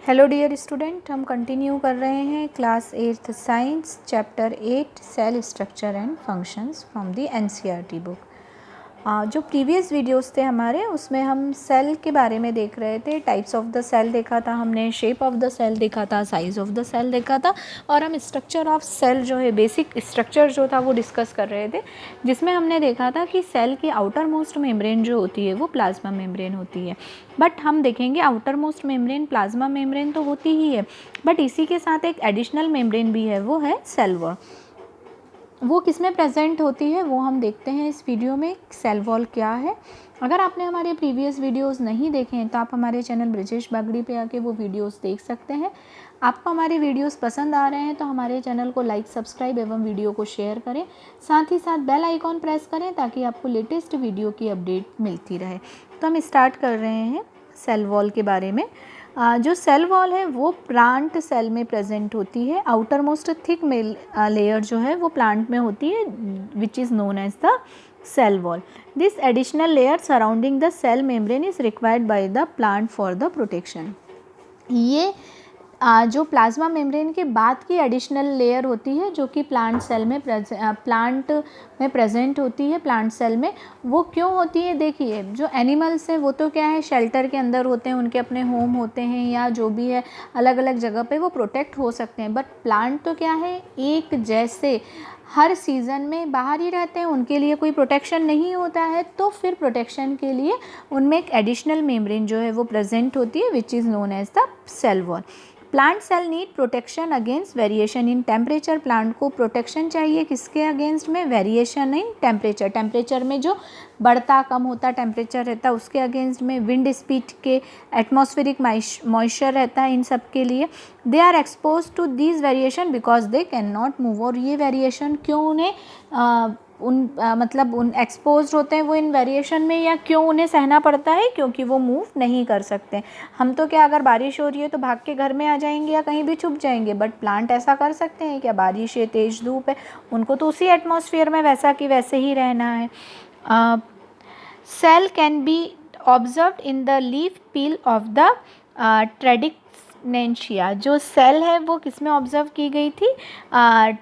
Hello dear student, हम continue कर रहे हैं class 8th science chapter 8 cell structure and functions from the NCERT book. जो previous videos थे हमारे, उसमें हम सेल के बारे में देख रहे थे। टाइप्स ऑफ द सेल देखा था हमने, शेप ऑफ द सेल देखा था, साइज़ ऑफ द सेल देखा था, और हम स्ट्रक्चर ऑफ सेल जो है, बेसिक स्ट्रक्चर जो था वो डिस्कस कर रहे थे, जिसमें हमने देखा था कि सेल की आउटर मोस्ट मेम्ब्रेन जो होती है वो प्लाज्मा मेम्ब्रेन होती है। बट हम देखेंगे outer most membrane plasma membrane तो होती ही है, बट इसी के साथ एक एडिशनल मेम्ब्रेन भी है, वो है सेल वॉल। वो किस में प्रेजेंट होती है वो हम देखते हैं इस वीडियो में। सेल वॉल क्या है? अगर आपने हमारे प्रीवियस वीडियोस नहीं देखे हैं तो आप हमारे चैनल ब्रिजेश बागड़ी पे आके वो वीडियोस देख सकते हैं। आपको हमारे वीडियोस पसंद आ रहे हैं तो हमारे चैनल को लाइक, सब्सक्राइब एवं वीडियो को शेयर करें। साथ ही साथ बेल आइकॉन प्रेस करें ताकि आपको लेटेस्ट वीडियो की अपडेट मिलती रहे। तो हम स्टार्ट कर रहे हैं सेल वॉल के बारे में। जो सेल वॉल है वो प्लांट सेल में प्रेजेंट होती है। आउटर मोस्ट थिक लेयर जो है वो प्लांट में होती है, which is known as the cell wall. This additional layer surrounding the cell membrane is required by the plant for the protection. ये जो प्लाज्मा मेम्ब्रेन के बाद की एडिशनल लेयर होती है जो कि प्लांट में प्रेजेंट होती है, प्लांट सेल में। वो क्यों होती है? देखिए, जो एनिमल्स हैं वो तो क्या है, शेल्टर के अंदर होते हैं, उनके अपने होम होते हैं या जो भी है, अलग अलग जगह पे वो प्रोटेक्ट हो सकते हैं। बट प्लांट तो क्या है, एक जैसे हर सीज़न में बाहर ही रहते हैं, उनके लिए कोई प्रोटेक्शन नहीं होता है। तो फिर प्रोटेक्शन के लिए उनमें एक एडिशनल मेम्ब्रेन जो है वो प्रेजेंट होती है, which is known as the cell wall. Plant cell need protection against variation in temperature. Plant को प्रोटेक्शन चाहिए किसके अगेंस्ट में? Variation in temperature. टेम्परेचर में जो कम होता टेम्परेचर रहता है उसके अगेंस्ट में, विंड स्पीड के, एटमॉस्फेरिक मॉइस्चर रहता है, इन सब के लिए। They are expose to these variations because they can not move. और ये वेरिएशन क्यों उन्हें उन एक्सपोज होते हैं वो इन वेरिएशन में, या क्यों उन्हें सहना पड़ता है? क्योंकि वो मूव नहीं कर सकते। हम तो क्या, अगर बारिश हो रही है तो भाग के घर में आ जाएंगे या कहीं भी छुप जाएंगे, बट प्लांट ऐसा कर सकते हैं क्या? बारिश है, तेज़ धूप है, उनको तो उसी एटमॉस्फेयर में वैसा कि वैसे ही रहना है। Cell can be observed in the leaf peel of the tradescantia. जो सेल है वो किस में ऑब्जर्व की गई थी?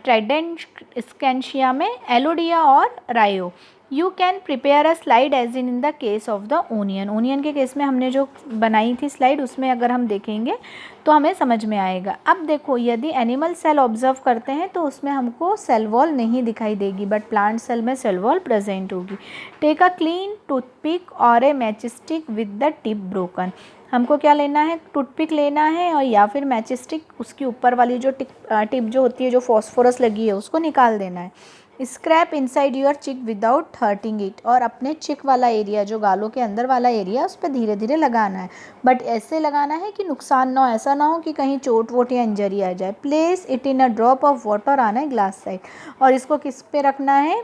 ट्रेडेंस्केंशिया में, एलोडिया और rhoeo. You can prepare a slide as in the case of the onion. Onion के केस में हमने जो बनाई थी स्लाइड, उसमें अगर हम देखेंगे तो हमें समझ में आएगा। अब देखो, यदि एनिमल सेल ऑब्जर्व करते हैं तो उसमें हमको सेल वॉल नहीं दिखाई देगी, बट प्लांट सेल में सेल वॉल प्रेजेंट होगी। टेक अ क्लीन टूथपिक और a matchstick with the tip broken. हमको क्या लेना है? टूथपिक लेना है, और या फिर मैचस्टिक, उसकी ऊपर वाली जो टिप जो होती है, जो फॉस्फोरस लगी है, उसको निकाल देना है। स्क्रैप इनसाइड योर चिक विदाउट हर्टिंग इट। और अपने चिक वाला एरिया, जो गालों के अंदर वाला एरिया, उस पर धीरे धीरे लगाना है, बट ऐसे लगाना है कि नुकसान ना हो, ऐसा ना हो कि कहीं चोट वोट या इंजरी आ जाए। Place it in a drop of water on a glass side. और इसको किस पे रखना है?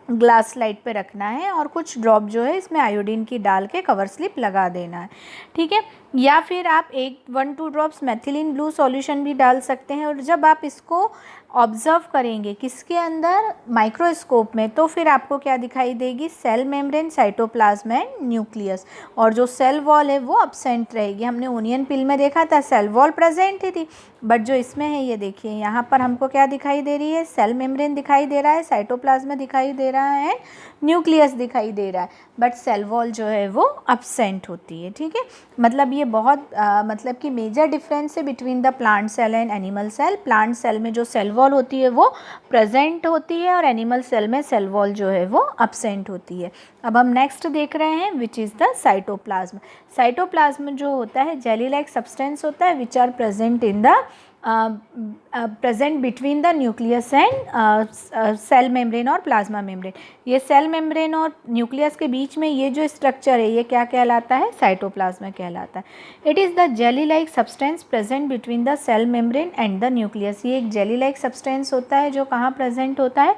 ग्लास स्लाइड पे रखना है, और कुछ ड्रॉप जो है इसमें आयोडीन की डाल के कवर स्लिप लगा देना है, ठीक है। या फिर आप 1-2 ड्रॉप्स मेथिलीन ब्लू सॉल्यूशन भी डाल सकते हैं। और जब आप इसको ऑब्जर्व करेंगे किसके अंदर? माइक्रोस्कोप में, तो फिर आपको क्या दिखाई देगी? Cell membrane, cytoplasm and nucleus. और जो सेल वॉल है वो अब्सेंट रहेगी। हमने ओनियन पिल में देखा था सेल वॉल प्रेजेंट ही थी, बट जो इसमें है, ये देखिए यहाँ पर हमको क्या दिखाई दे रही है? सेल मेम्ब्रेन दिखाई दे रहा है, साइटोप्लाज्म दिखाई दे रहा है, न्यूक्लियस दिखाई दे रहा है, बट सेल वॉल जो है वो अब्सेंट होती है, ठीक है। मतलब ये बहुत मतलब कि मेजर डिफरेंस है between the plant cell and animal cell. Plant cell में जो सेल वॉल होती है वो प्रेजेंट होती है, और एनिमल सेल में सेल वॉल जो है वो अब्सेंट होती है। अब हम नेक्स्ट देख रहे हैं, which is the cytoplasm. Cytoplasm जो होता है जेली लाइक सब्सटेंस होता है, which are present in the present between the nucleus and cell membrane और प्लाज्मा मेम्ब्रेन। ये सेल मेम्ब्रेन और न्यूक्लियस के बीच में ये जो स्ट्रक्चर है, ये क्या कहलाता है? साइटोप्लाज्म कहलाता है। It is the jelly like substance present between the cell membrane and the nucleus. ये एक जेली लाइक सब्सटेंस होता है जो कहाँ प्रेजेंट होता है?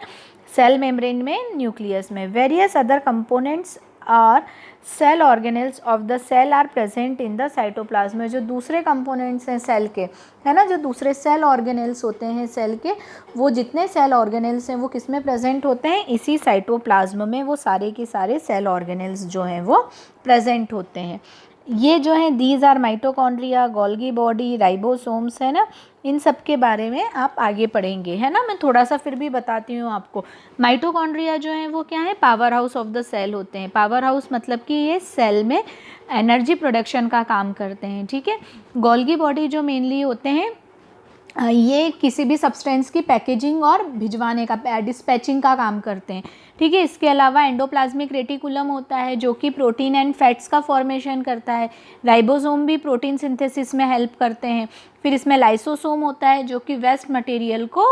सेल मेम्ब्रेन में, न्यूक्लियस में। वेरियस अदर कंपोनेंट्स और cell organelles of the cell are present in the cytoplasm में। जो दूसरे कंपोनेंट्स हैं सेल के, है ना, जो दूसरे सेल ऑर्गेनेल्स होते हैं सेल के, वो जितने सेल ऑर्गेनेल्स हैं वो किस में प्रेजेंट होते हैं? इसी साइटोप्लाज्म में वो सारे के सारे सेल ऑर्गेनेल्स जो हैं वो प्रेजेंट होते हैं। ये जो है these are mitochondria, Golgi body, ribosomes, है ना। इन सब के बारे में आप आगे पढ़ेंगे, है ना। मैं थोड़ा सा फिर भी बताती हूँ आपको। माइटोकॉन्ड्रिया जो है वो क्या है, power house of the cell होते हैं। पावर हाउस मतलब कि ये सेल में एनर्जी प्रोडक्शन का काम करते हैं, ठीक है। गोल्गी बॉडी जो मेनली होते हैं ये किसी भी सब्सटेंस की पैकेजिंग और भिजवाने का, डिस्पैचिंग का काम करते हैं, ठीक है। इसके अलावा एंडोप्लाज्मिक रेटिकुलम होता है जो कि प्रोटीन एंड फैट्स का फॉर्मेशन करता है। राइबोसोम भी प्रोटीन सिंथेसिस में हेल्प करते हैं। फिर इसमें लाइसोसोम होता है जो कि वेस्ट मटेरियल को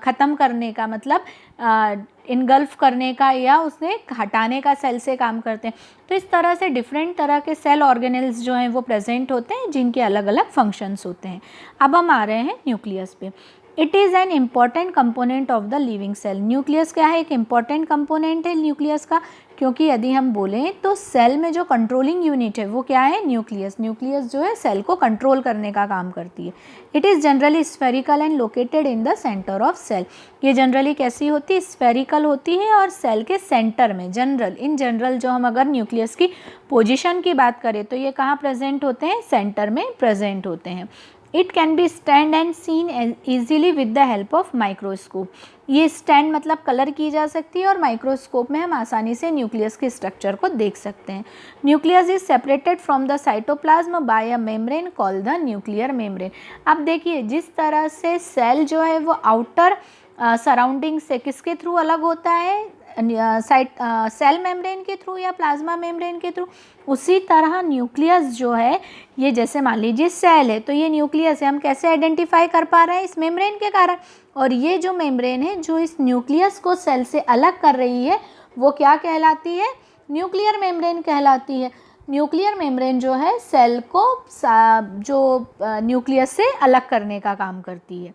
ख़त्म करने का, मतलब इनगल्फ करने का या उसे हटाने का सेल से काम करते हैं। तो इस तरह से डिफरेंट तरह के सेल ऑर्गेनेल्स जो हैं वो प्रेजेंट होते हैं जिनके अलग अलग फंक्शंस होते हैं। अब हम आ रहे हैं न्यूक्लियस पे। It is an important component of the living cell. Nucleus क्या है, एक इम्पॉर्टेंट कंपोनेंट है न्यूक्लियस का, क्योंकि यदि हम बोलें तो सेल में जो कंट्रोलिंग यूनिट है वो क्या है, न्यूक्लियस। न्यूक्लियस जो है सेल को कंट्रोल करने का काम करती है। It is generally spherical and located in the centre of cell. ये जनरली कैसी होती है, स्फेरिकल होती है और सेल के सेंटर में। इन जनरल जो हम अगर न्यूक्लियस की पोजीशन की बात करें तो ये कहाँ प्रेजेंट होते हैं, सेंटर में प्रेजेंट होते हैं। It can be stained and seen easily with the help of microscope. ये स्टैंड मतलब कलर की जा सकती है और माइक्रोस्कोप में हम आसानी से न्यूक्लियस के स्ट्रक्चर को देख सकते हैं। Nucleus is separated from the cytoplasm by a membrane called the nuclear membrane. अब देखिए जिस तरह से सेल जो है वो आउटर सराउंडिंग से किसके थ्रू अलग होता है, सेल मेम्ब्रेन के थ्रू या प्लाज्मा मेम्ब्रेन के थ्रू, उसी तरह न्यूक्लियस जो है ये, जैसे मान लीजिए सेल है तो ये न्यूक्लियस है, हम कैसे आइडेंटिफाई कर पा रहे हैं, इस मेम्ब्रेन के कारण। और ये जो मेम्ब्रेन है जो इस न्यूक्लियस को सेल से अलग कर रही है वो क्या कहलाती है, न्यूक्लियर मेम्ब्रेन कहलाती है। न्यूक्लियर मेम्ब्रेन जो है सेल को जो न्यूक्लियस से अलग करने का काम करती है।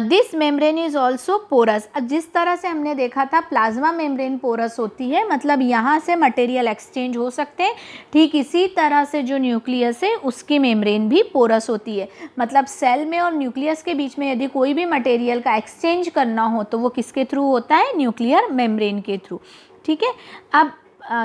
This membrane is also porous. जिस तरह से हमने देखा था प्लाज्मा मेम्ब्रेन पोरस होती है, मतलब यहाँ से मटेरियल एक्सचेंज हो सकते हैं, ठीक इसी तरह से जो न्यूक्लियस है उसकी मेम्ब्रेन भी पोरस होती है। मतलब सेल में और न्यूक्लियस के बीच में यदि कोई भी मटेरियल का एक्सचेंज करना हो तो वो किसके थ्रू होता है, न्यूक्लियर मेम्ब्रेन के थ्रू, ठीक है। अब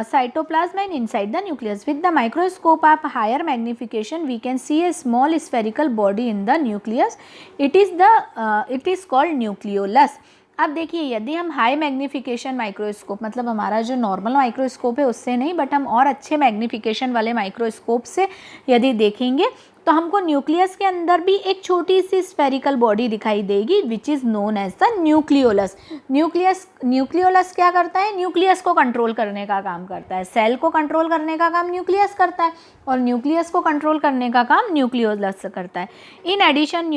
cytoplasm and inside the nucleus. With the microscope of higher magnification we can see a small spherical body in the nucleus. It is called nucleolus. अब देखिए यदि हम हाई मैग्नीफिकेशन माइक्रोस्कोप, मतलब हमारा जो नॉर्मल माइक्रोस्कोप है उससे नहीं बट हम और अच्छे मैग्नीफिकेशन वाले माइक्रोस्कोप से यदि देखेंगे तो हमको न्यूक्लियस के अंदर भी एक छोटी सी स्फेरिकल बॉडी दिखाई देगी which is known as the nucleolus. Nucleolus क्या करता है, न्यूक्लियस को कंट्रोल करने का काम करता है। सेल को कंट्रोल करने का काम न्यूक्लियस करता है और न्यूक्लियस को कंट्रोल करने का काम न्यूक्लियोलस करता है। In addition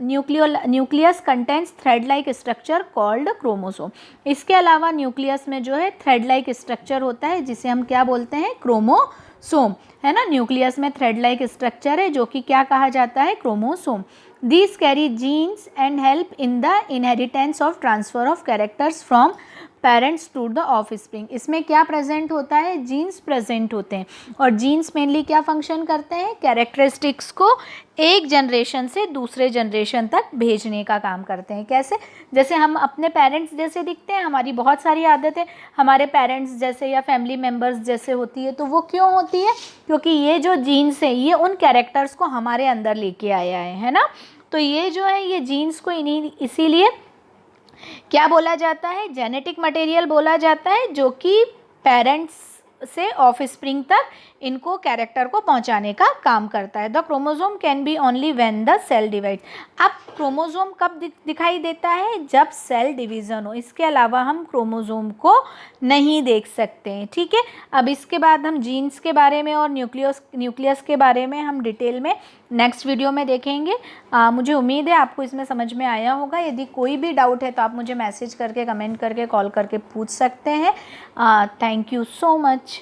nucleus contents thread like structure called chromosome. इसके अलावा न्यूक्लियस में जो है थ्रेड लाइक स्ट्रक्चर होता है जिसे हम क्या बोलते हैं, क्रोमोसोम, है ना। न्यूक्लियस में थ्रेड लाइक स्ट्रक्चर है जो कि क्या कहा जाता है, chromosome. These carry genes and help in the inheritance of transfer of characters from parents to the offspring. इसमें क्या प्रेजेंट होता है, जीन्स प्रेजेंट होते हैं और जीन्स मेनली क्या फंक्शन करते हैं, कैरेक्टरिस्टिक्स को एक जनरेशन से दूसरे जनरेशन तक भेजने का काम करते हैं। कैसे, जैसे हम अपने पेरेंट्स जैसे दिखते हैं, हमारी बहुत सारी आदतें हमारे पेरेंट्स जैसे या फैमिली मेम्बर्स जैसे होती है। तो वो क्यों होती है, क्योंकि ये जो जीन्स है ये उन कैरेक्टर्स को हमारे अंदर लेके आया है ना। तो ये जो है ये जीन्स को इसीलिए क्या बोला जाता है, जेनेटिक मटेरियल बोला जाता है, जो कि पेरेंट्स से ऑफस्प्रिंग तक इनको कैरेक्टर को पहुंचाने का काम करता है। The chromosome can be only when the cell divide. अब क्रोमोसोम कब दिखाई देता है, जब सेल डिवीज़न हो। इसके अलावा हम क्रोमोसोम को नहीं देख सकते हैं, ठीक है। अब इसके बाद हम जीन्स के बारे में और न्यूक्लियस के बारे में हम डिटेल में नेक्स्ट वीडियो में देखेंगे। मुझे उम्मीद है आपको इसमें समझ में आया होगा। यदि कोई भी डाउट है तो आप मुझे मैसेज करके, कमेंट करके, कॉल करके पूछ सकते हैं। Thank you so much.